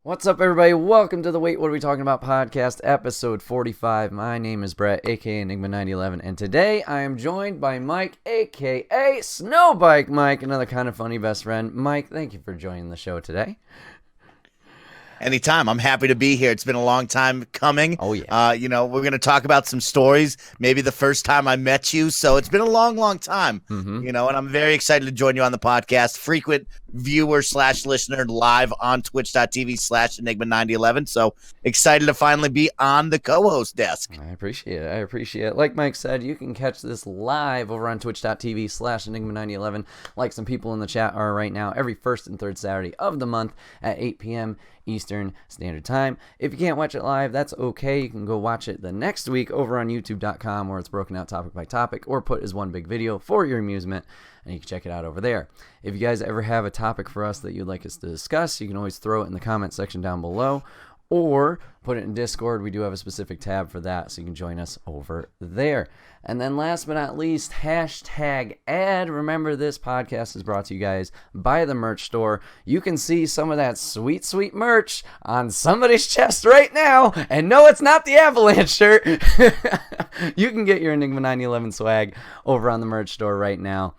What's up, everybody? Welcome to the Wait, What Are We Talking About podcast, episode 45. My name is Bret, a.k.a. Enigma9011, and today I am joined by Mike, a.k.a. Snowbikemike, another kind of funny best friend. Mike, thank you for joining the show today. Anytime. I'm happy to be here. It's been a long time coming. Oh, yeah. We're going to talk about some stories, maybe the first time I met you. So it's been a long, long time, and I'm very excited to join you on the podcast. Frequent viewer / listener live on twitch.tv/Enigma9011. So excited to finally be on the co-host desk. I appreciate it. Like Mike said, you can catch this live over on twitch.tv/Enigma9011, like some people in the chat are right now, every first and third Saturday of the month at 8 p.m. Eastern Standard Time. If you can't watch it live, that's okay. You can go watch it the next week over on youtube.com, where it's broken out topic by topic or put as one big video for your amusement, and you can check it out over there. If you guys ever have a topic for us that you'd like us to discuss, you can always throw it in the comment section down below or put it in Discord. We do have a specific tab for that, so you can join us over there. And then last but not least, hashtag ad. Remember, this podcast is brought to you guys by the merch store. You can see some of that sweet, sweet merch on somebody's chest right now. And no, it's not the Avalanche shirt. You can get your Enigma 911 swag over on the merch store right now.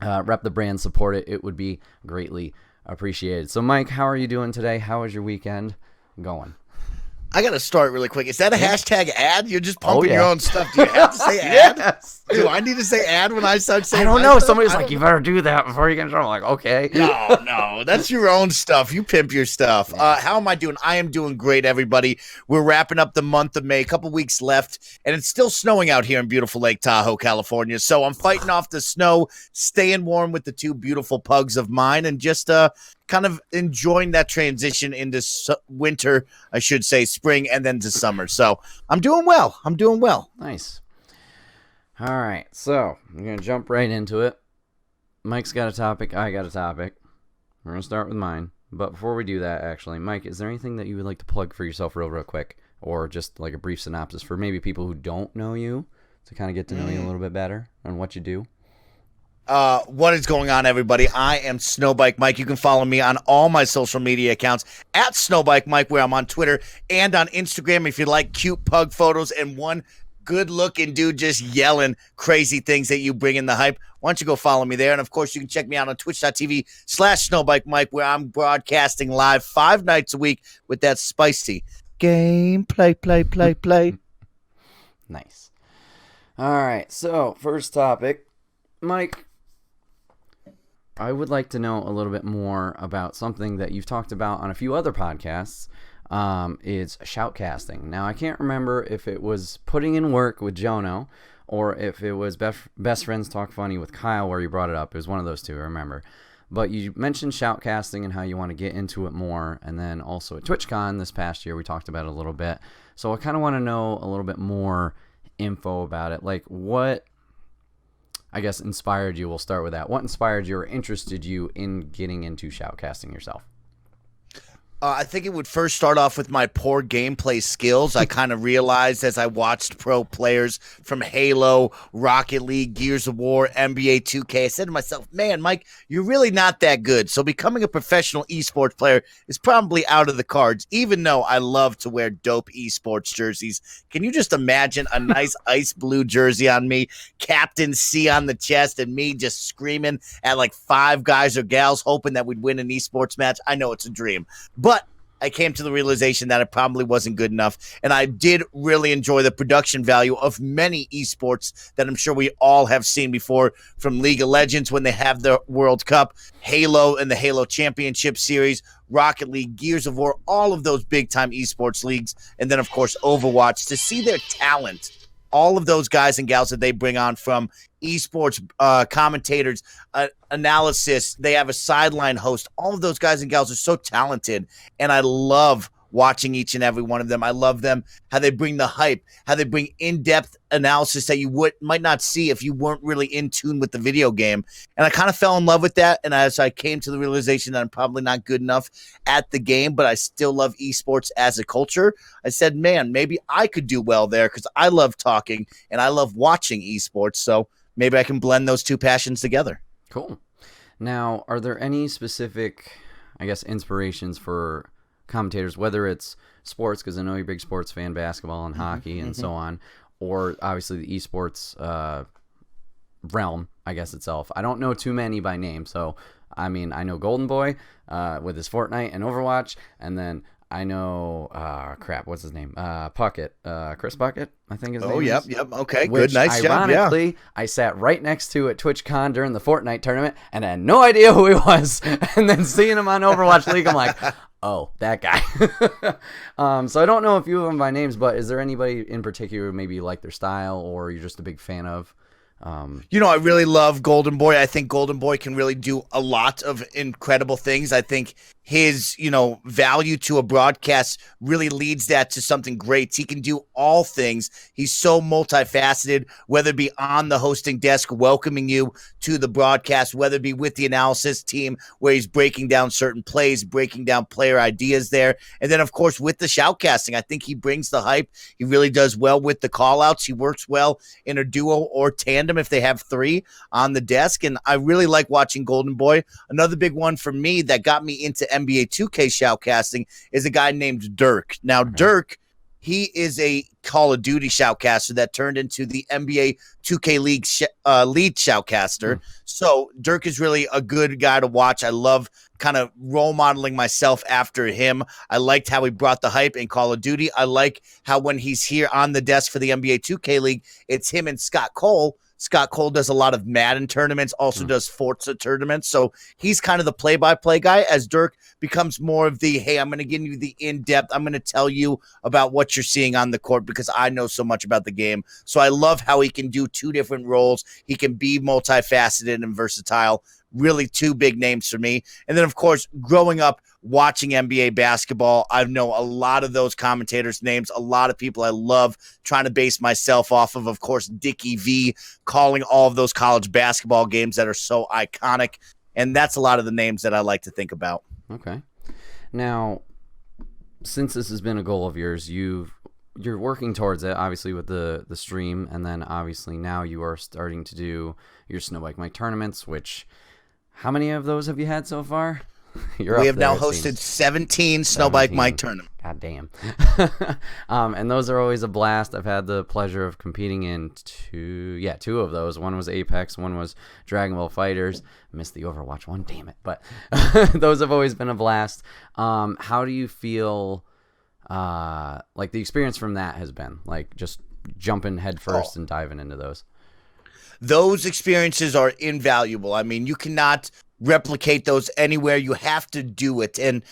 Rep the brand, support it. It would be greatly appreciated. So, Mike, how are you doing today? How was your weekend going? I got to start really quick. Is that a hashtag ad? You're just pumping your own stuff. Do you have to say ad? Yes. Do I need to say ad when I start saying I don't know. stuff? Somebody's like, you better do that before you get in trouble. I'm like, okay. No, that's your own stuff. You pimp your stuff. How am I doing? I am doing great, everybody. We're wrapping up the month of May, a couple weeks left, and it's still snowing out here in beautiful Lake Tahoe, California. So I'm fighting off the snow, staying warm with the two beautiful pugs of mine, and just kind of enjoying that transition into winter, I should say, spring, and then to summer. So I'm doing well. Nice. All right, so I'm going to jump right into it. Mike's got a topic. I got a topic. We're going to start with mine. But before we do that, actually, Mike, is there anything that you would like to plug for yourself real quick? Or just like a brief synopsis for maybe people who don't know you to kind of get to know you a little bit better on what you do? What is going on, everybody? I am Snowbikemike. You can follow me on all my social media accounts at Snowbikemike, where I'm on Twitter and on Instagram. If you like cute pug photos and one good-looking dude just yelling crazy things that you bring in the hype, why don't you go follow me there? And, of course, you can check me out on twitch.tv/Snowbikemike, where I'm broadcasting live 5 nights a week with that spicy game. Play. Nice. All right, so first topic. Mike, I would like to know a little bit more about something that you've talked about on a few other podcasts. Is shoutcasting. Now, I can't remember if it was putting in work with Jono or if it was Best Friends Talk Funny with Kyle where you brought it up. It was one of those two, I remember. But you mentioned shoutcasting and how you want to get into it more. And then also at TwitchCon this past year, we talked about it a little bit. So I kind of want to know a little bit more info about it. Like, what, I guess, inspired you? We'll start with that. What inspired you or interested you in getting into shoutcasting yourself? I think it would first start off with my poor gameplay skills. I kind of realized as I watched pro players from Halo, Rocket League, Gears of War, NBA 2K, I said to myself, man, Mike, you're really not that good. So becoming a professional esports player is probably out of the cards, even though I love to wear dope esports jerseys. Can you just imagine a nice ice blue jersey on me, Captain C on the chest, and me just screaming at like 5 guys or gals hoping that we'd win an esports match? I know it's a dream. But I came to the realization that it probably wasn't good enough, and I did really enjoy the production value of many esports that I'm sure we all have seen before, from League of Legends when they have the World Cup, Halo and the Halo Championship Series, Rocket League, Gears of War, all of those big-time esports leagues, and then, of course, Overwatch, to see their talent. All of those guys and gals that they bring on, from esports commentators, analysis, they have a sideline host. All of those guys and gals are so talented, and I love watching each and every one of them. I love them, how they bring the hype, how they bring in-depth analysis that you might not see if you weren't really in tune with the video game. And I kind of fell in love with that, and as I came to the realization that I'm probably not good enough at the game, but I still love esports as a culture, I said, man, maybe I could do well there, because I love talking and I love watching esports, so maybe I can blend those two passions together. Cool. Now, are there any specific, I guess, inspirations for commentators, whether it's sports, because I know you're a big sports fan, basketball and hockey and so on, or obviously the esports realm, I guess itself. I don't know too many by name, so I mean, I know Golden Boy with his Fortnite and Overwatch, and then I know, what's his name? Puckett, Chris Puckett, I think his name is. Yep. Okay, Which, good, nice job. Yeah. Ironically, I sat right next to at TwitchCon during the Fortnite tournament, and I had no idea who he was. And then seeing him on Overwatch League, I'm like, oh, that guy. So I don't know a few of them by names, but is there anybody in particular who maybe you like their style or you're just a big fan of? I really love Golden Boy. I think Golden Boy can really do a lot of incredible things. I think his, value to a broadcast really leads that to something great. He can do all things. He's so multifaceted, whether it be on the hosting desk, welcoming you to the broadcast, whether it be with the analysis team, where he's breaking down certain plays, breaking down player ideas there. And then, of course, with the shoutcasting, I think he brings the hype. He really does well with the call-outs. He works well in a duo or tandem if they have three on the desk. And I really like watching Golden Boy. Another big one for me that got me into NBA 2K shoutcasting is a guy named Dirk. Now, Dirk, he is a Call of Duty shoutcaster that turned into the NBA 2K League lead shoutcaster. So Dirk is really a good guy to watch. I love kind of role modeling myself after him. I liked how he brought the hype in Call of Duty. I like how when he's here on the desk for the NBA 2K League, it's him and Scott Cole. Scott Cole does a lot of Madden tournaments, also does Forza tournaments. So he's kind of the play-by-play guy, as Dirk becomes more of the, hey, I'm going to give you the in-depth. I'm going to tell you about what you're seeing on the court because I know so much about the game. So I love how he can do two different roles. He can be multifaceted and versatile. Really two big names for me. And then, of course, growing up watching NBA basketball, I know a lot of those commentators' names, a lot of people I love trying to base myself off of course, Dickie V, calling all of those college basketball games that are so iconic. And that's a lot of the names that I like to think about. Okay. Now, since this has been a goal of yours, you're working towards it, obviously, with the stream, and then obviously now you are starting to do your Snowbikemike tournaments, which... How many of those have you had so far? We have now hosted 17 Snowbikemike tournaments. God damn. And those are always a blast. I've had the pleasure of competing in two of those. One was Apex, one was Dragon Ball Fighters. I missed the Overwatch one, damn it. But those have always been a blast. How do you feel like the experience from that has been? Like just jumping head first and diving into those? Those experiences are invaluable. I mean, you cannot replicate those anywhere. You have to do it. And,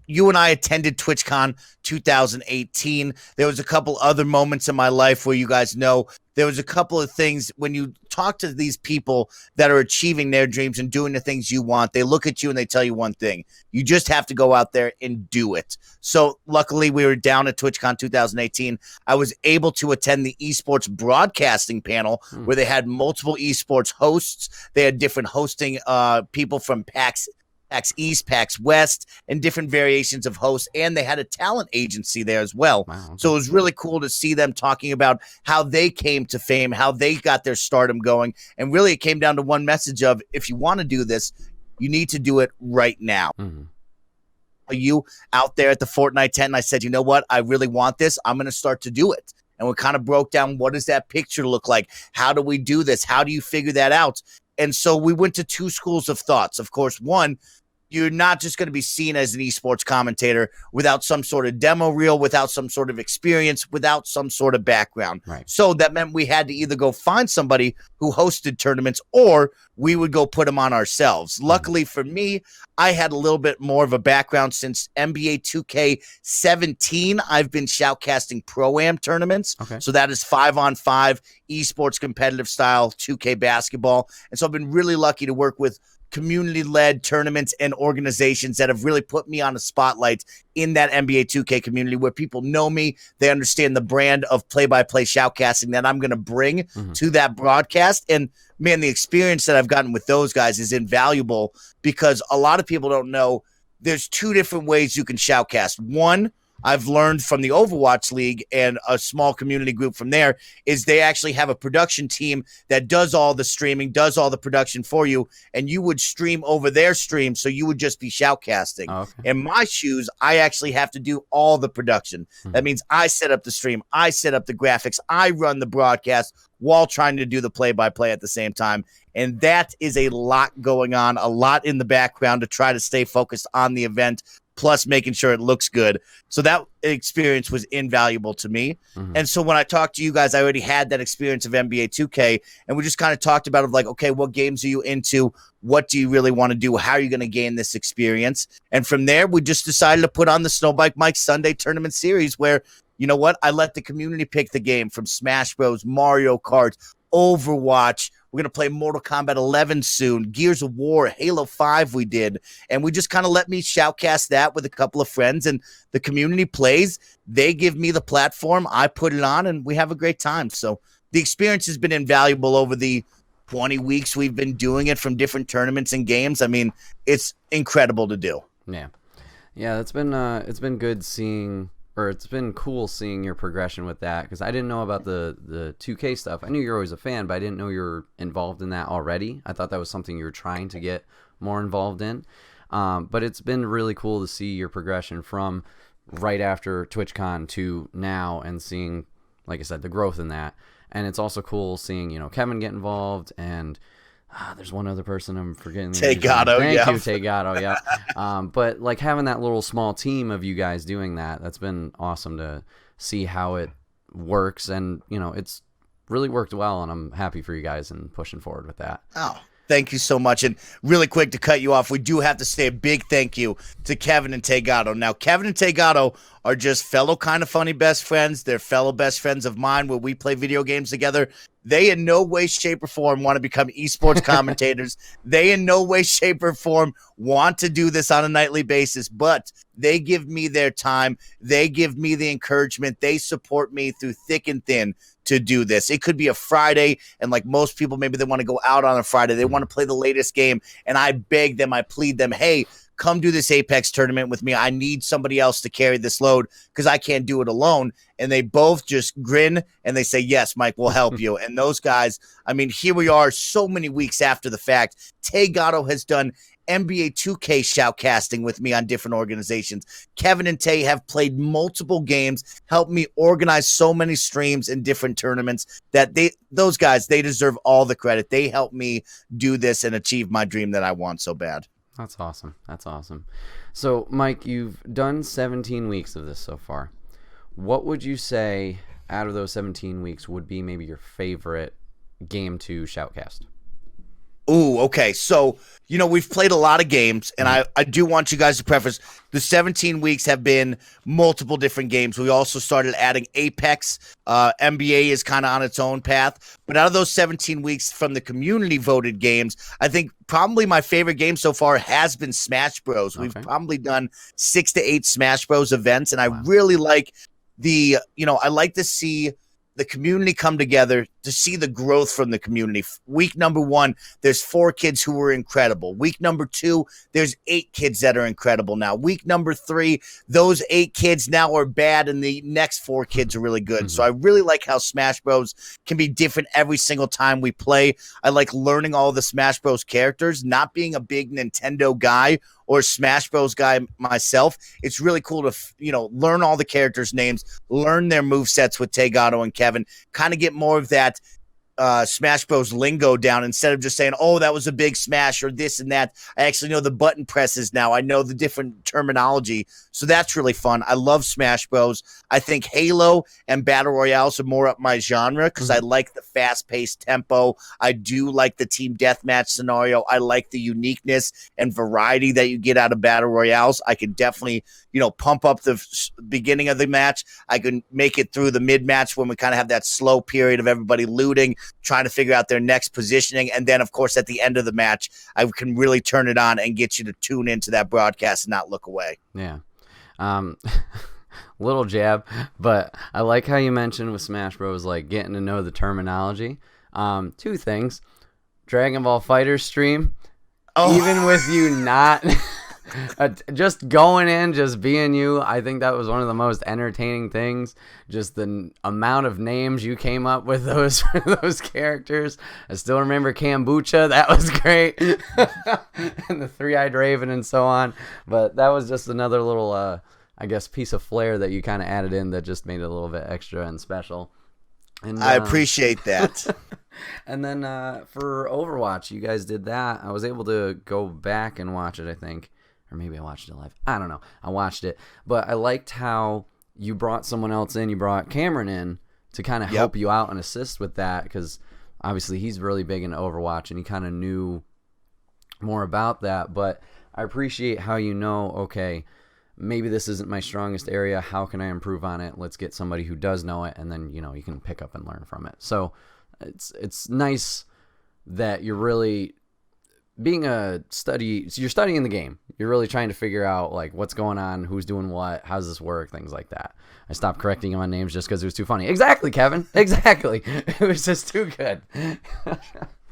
you and I attended TwitchCon 2018. There was a couple other moments in my life where you guys know there was a couple of things when you talk to these people that are achieving their dreams and doing the things you want, they look at you and they tell you one thing. You just have to go out there and do it. So luckily we were down at TwitchCon 2018. I was able to attend the esports broadcasting panel where they had multiple esports hosts. They had different hosting people from PAX East, PAX West, and different variations of hosts, and they had a talent agency there as well. Wow. So it was really cool to see them talking about how they came to fame, how they got their stardom going, and really it came down to one message of, if you want to do this, you need to do it right now. You out there at the Fortnite tent, and I said, you know what? I really want this. I'm going to start to do it. And we kind of broke down, what does that picture look like? How do we do this? How do you figure that out? And so we went to two schools of thoughts. Of course, one, you're not just going to be seen as an esports commentator without some sort of demo reel, without some sort of experience, without some sort of background. Right. So that meant we had to either go find somebody who hosted tournaments or we would go put them on ourselves. Luckily for me, I had a little bit more of a background since NBA 2K17. I've been shoutcasting Pro-Am tournaments. Okay. So that is 5-on-5 esports competitive style 2K basketball. And so I've been really lucky to work with community-led tournaments and organizations that have really put me on a spotlight in that NBA 2K community where people know me. They understand the brand of play-by-play shoutcasting that I'm going to bring to that broadcast. And, man, the experience that I've gotten with those guys is invaluable because a lot of people don't know there's two different ways you can shoutcast. One, I've learned from the Overwatch League and a small community group from there is they actually have a production team that does all the streaming, does all the production for you, and you would stream over their stream, so you would just be shoutcasting. Oh, okay. In my shoes, I actually have to do all the production. That means I set up the stream, I set up the graphics, I run the broadcast while trying to do the play-by-play at the same time. And that is a lot going on, a lot in the background to try to stay focused on the event, plus making sure it looks good. So that experience was invaluable to me. And so when I talked to you guys, I already had that experience of NBA 2K, and we just kind of talked about it, like, okay, what games are you into? What do you really want to do? How are you going to gain this experience? And from there, we just decided to put on the Snowbikemike Sunday Tournament Series where, you know what, I let the community pick the game, from Smash Bros, Mario Kart, Overwatch. We're going to play Mortal Kombat 11 soon, Gears of War, Halo 5 we did. And we just kind of let me shoutcast that with a couple of friends, and the community plays. They give me the platform. I put it on, and we have a great time. So the experience has been invaluable over the 20 weeks we've been doing it, from different tournaments and games. I mean, it's incredible to do. Yeah. Yeah, it's been good seeing, or it's been cool seeing your progression with that, because I didn't know about the 2K stuff. I knew you're always a fan, but I didn't know you're involved in that already. I thought that was something you were trying to get more involved in. But it's been really cool to see your progression from right after TwitchCon to now, and seeing, like I said, the growth in that. And it's also cool seeing, you know, Kevin get involved, and there's one other person I'm forgetting. Tagato, Thank you, Tagato, yeah. But like having that little small team of you guys doing that's been awesome to see how it works, and you know, it's really worked well, and I'm happy for you guys and pushing forward with that. Oh, thank you so much. And really quick to cut you off, we do have to say a big thank you to Kevin and Tagato. Now, Kevin and Tagato are just fellow kind of funny best friends. They're fellow best friends of mine where we play video games together. They in no way, shape, or form want to become esports commentators. They in no way, shape, or form want to do this on a nightly basis, but they give me their time. They give me the encouragement. They support me through thick and thin to do this. It could be a Friday, and like most people, maybe they want to go out on a Friday. They want to play the latest game, and I beg them, I plead them, hey, come do this Apex tournament with me. I need somebody else to carry this load because I can't do it alone. And they both just grin and they say, yes, Mike, we'll help you. And those guys, I mean, here we are so many weeks after the fact. Tagato has done NBA 2K shoutcasting with me on different organizations. Kevin and Tay have played multiple games, helped me organize so many streams in different tournaments that those guys, they deserve all the credit. They helped me do this and achieve my dream that I want so bad. That's awesome. That's awesome. So, Mike, you've done 17 weeks of this so far. What would you say out of those 17 weeks would be maybe your favorite game to shoutcast? Ooh, okay. So, you know, we've played a lot of games, and I do want you guys to preface, the 17 weeks have been multiple different games. We also started adding Apex. NBA is kind of on its own path. But out of those 17 weeks from the community voted games, I think probably my favorite game so far has been Smash Bros. Okay. We've probably done 6 to 8 Smash Bros events, and I really like I like to see the community come together, to see the growth from the community. Week number 1, there's 4 kids who were incredible. Week number 2, there's 8 kids that are incredible now. Week number 3, those 8 kids now are bad, and the next 4 kids are really good. So I really like how Smash Bros can be different every single time we play. I like learning all the Smash Bros characters, not being a big Nintendo guy or Smash Bros guy myself. It's really cool to, learn all the characters' names, learn their movesets with Tagato and Kevin, kind of get more of that Smash Bros lingo down, instead of just saying, oh, that was a big smash or this and that. I actually know the button presses now. I know the different terminology. So that's really fun. I love Smash Bros. I think Halo and Battle Royales are more up my genre because I like the fast-paced tempo. I do like the team deathmatch scenario. I like the uniqueness and variety that you get out of Battle Royales. I can definitely, pump up the beginning of the match. I can make it through the mid-match when we kind of have that slow period of everybody looting, trying to figure out their next positioning. And then, of course, at the end of the match, I can really turn it on and get you to tune into that broadcast and not look away. Yeah. Little jab, but I like how you mentioned with Smash Bros, like getting to know the terminology. 2 things. Dragon Ball Fighter stream, even with you not Just going in, just being you, I think that was one of the most entertaining things. Just the amount of names you came up with those those characters. I still remember Kombucha. That was great. And the Three-Eyed Raven and so on. But that was just another little, I guess, piece of flair that you kind of added in that just made it a little bit extra and special. And, I appreciate that. And then for Overwatch, you guys did that. I was able to go back and watch it, I think. Or maybe I watched it live. I don't know. I watched it. But I liked how you brought someone else in. You brought Cameron in to kind of help you out and assist with that, because obviously he's really big into Overwatch and he kind of knew more about that. But I appreciate how okay, maybe this isn't my strongest area. How can I improve on it? Let's get somebody who does know it, and then, you can pick up and learn from it. So it's nice that you're really you're studying the game. You're really trying to figure out like what's going on, who's doing what, how's this work, things like that. I stopped correcting you on names just because it was too funny. Exactly, Kevin. Exactly. It was just too good.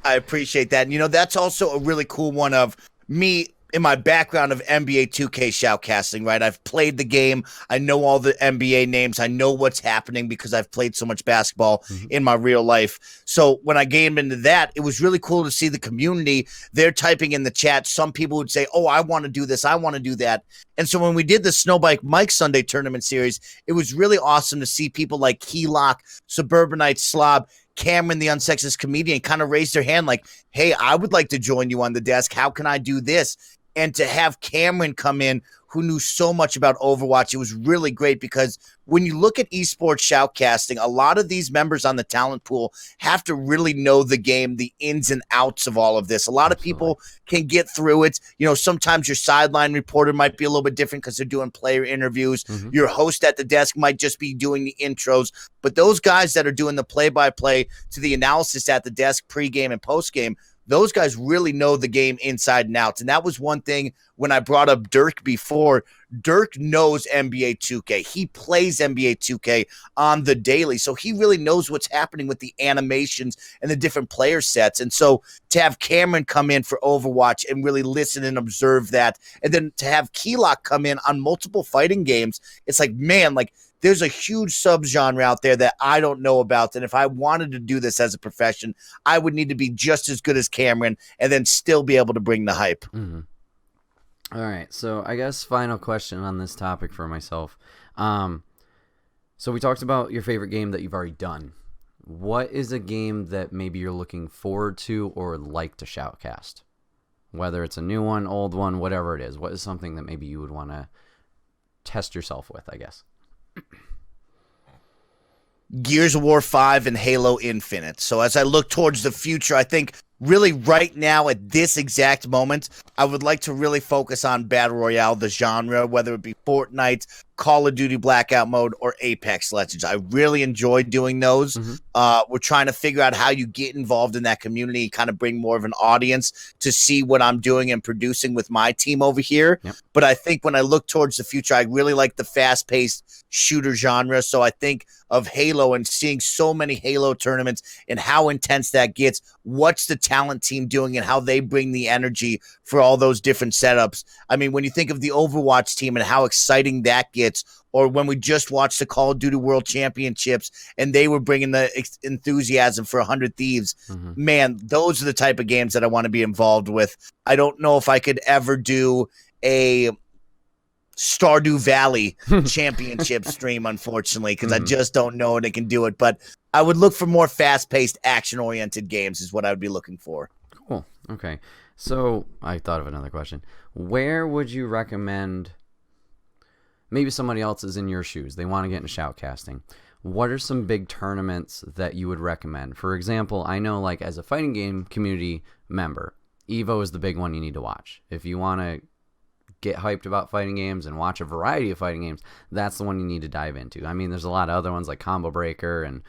I appreciate that. And, that's also a really cool one of me in my background of NBA 2K shoutcasting, right? I've played the game. I know all the NBA names. I know what's happening because I've played so much basketball in my real life. So when I came into that, it was really cool to see the community. They're typing in the chat. Some people would say, oh, I want to do this. I want to do that. And so when we did the Snowbikemike Sunday tournament series, it was really awesome to see people like Keylock, Suburbanite Slob, Cameron, the unsexist comedian, kind of raised their hand like, hey, I would like to join you on the desk. How can I do this? And to have Cameron come in, who knew so much about Overwatch, it was really great, because when you look at esports shoutcasting, a lot of these members on the talent pool have to really know the game, the ins and outs of all of this. A lot of people can get through it. Sometimes your sideline reporter might be a little bit different because they're doing player interviews. Your host at the desk might just be doing the intros. But those guys that are doing the play-by-play to the analysis at the desk, pregame and postgame, those guys really know the game inside and out. And that was one thing when I brought up Dirk before. Dirk knows NBA 2K. He plays NBA 2K on the daily. So he really knows what's happening with the animations and the different player sets. And so to have Cameron come in for Overwatch and really listen and observe that, and then to have Keylock come in on multiple fighting games, it's like, man, like, there's a huge subgenre out there that I don't know about. And if I wanted to do this as a profession, I would need to be just as good as Cameron and then still be able to bring the hype. All right. So I guess final question on this topic for myself. So we talked about your favorite game that you've already done. What is a game that maybe you're looking forward to or would like to shoutcast? Whether it's a new one, old one, whatever it is. What is something that maybe you would want to test yourself with, I guess? Gears of War 5 and Halo Infinite. So as I look towards the future, I think really right now at this exact moment, I would like to really focus on Battle Royale, the genre, whether it be Fortnite, Call of Duty Blackout Mode, or Apex Legends. I really enjoy doing those. We're trying to figure out how you get involved in that community, kind of bring more of an audience to see what I'm doing and producing with my team over here. But I think when I look towards the future, I really like the fast-paced shooter genre. So I think of Halo and seeing so many Halo tournaments and how intense that gets. What's the talent team doing and how they bring the energy for all those different setups? I mean, when you think of the Overwatch team and how exciting that gets, or when we just watched the Call of Duty World Championships and they were bringing the enthusiasm for 100 Thieves, man, those are the type of games that I want to be involved with. I don't know if I could ever do a Stardew Valley championship stream, unfortunately, because I just don't know and I can do it. But I would look for more fast-paced, action-oriented games is what I would be looking for. Cool. Okay. So I thought of another question. Where would you recommend, maybe somebody else is in your shoes, they want to get into shoutcasting. What are some big tournaments that you would recommend? For example, I know like as a fighting game community member, EVO is the big one you need to watch. If you want to get hyped about fighting games and watch a variety of fighting games, that's the one you need to dive into. I mean, there's a lot of other ones like Combo Breaker and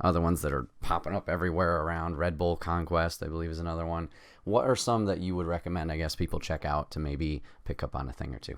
other ones that are popping up everywhere around. Red Bull Conquest, I believe, is another one. What are some that you would recommend, I guess, people check out to maybe pick up on a thing or two?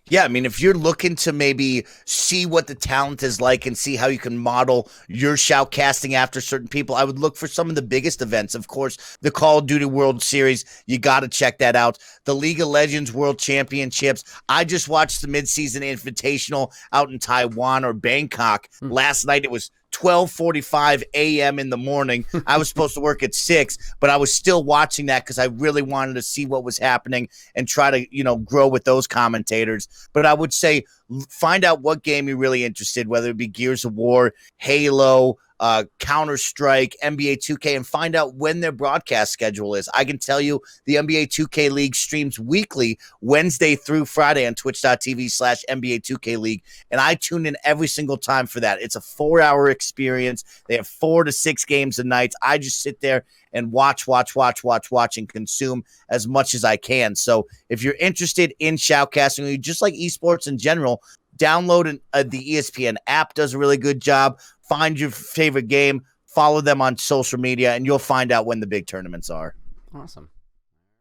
Yeah, I mean, if you're looking to maybe see what the talent is like and see how you can model your shoutcasting after certain people, I would look for some of the biggest events. Of course, the Call of Duty World Series, you got to check that out. The League of Legends World Championships. I just watched the midseason invitational out in Taiwan or Bangkok. Last night it was 12:45 a.m. in the morning. I was supposed to work at 6, but I was still watching that because I really wanted to see what was happening and try to, grow with those commentators. But I would say find out what game you're really interested, whether it be Gears of War, Halo, Counter-Strike, NBA 2K, and find out when their broadcast schedule is. I can tell you the NBA 2K League streams weekly, Wednesday through Friday on twitch.tv/NBA 2K League, and I tune in every single time for that. It's a 4-hour experience. They have 4 to 6 games a night. I just sit there and watch, and consume as much as I can. So if you're interested in shoutcasting, just like esports in general, download the ESPN app, does a really good job. Find your favorite game, follow them on social media, and you'll find out when the big tournaments are. Awesome.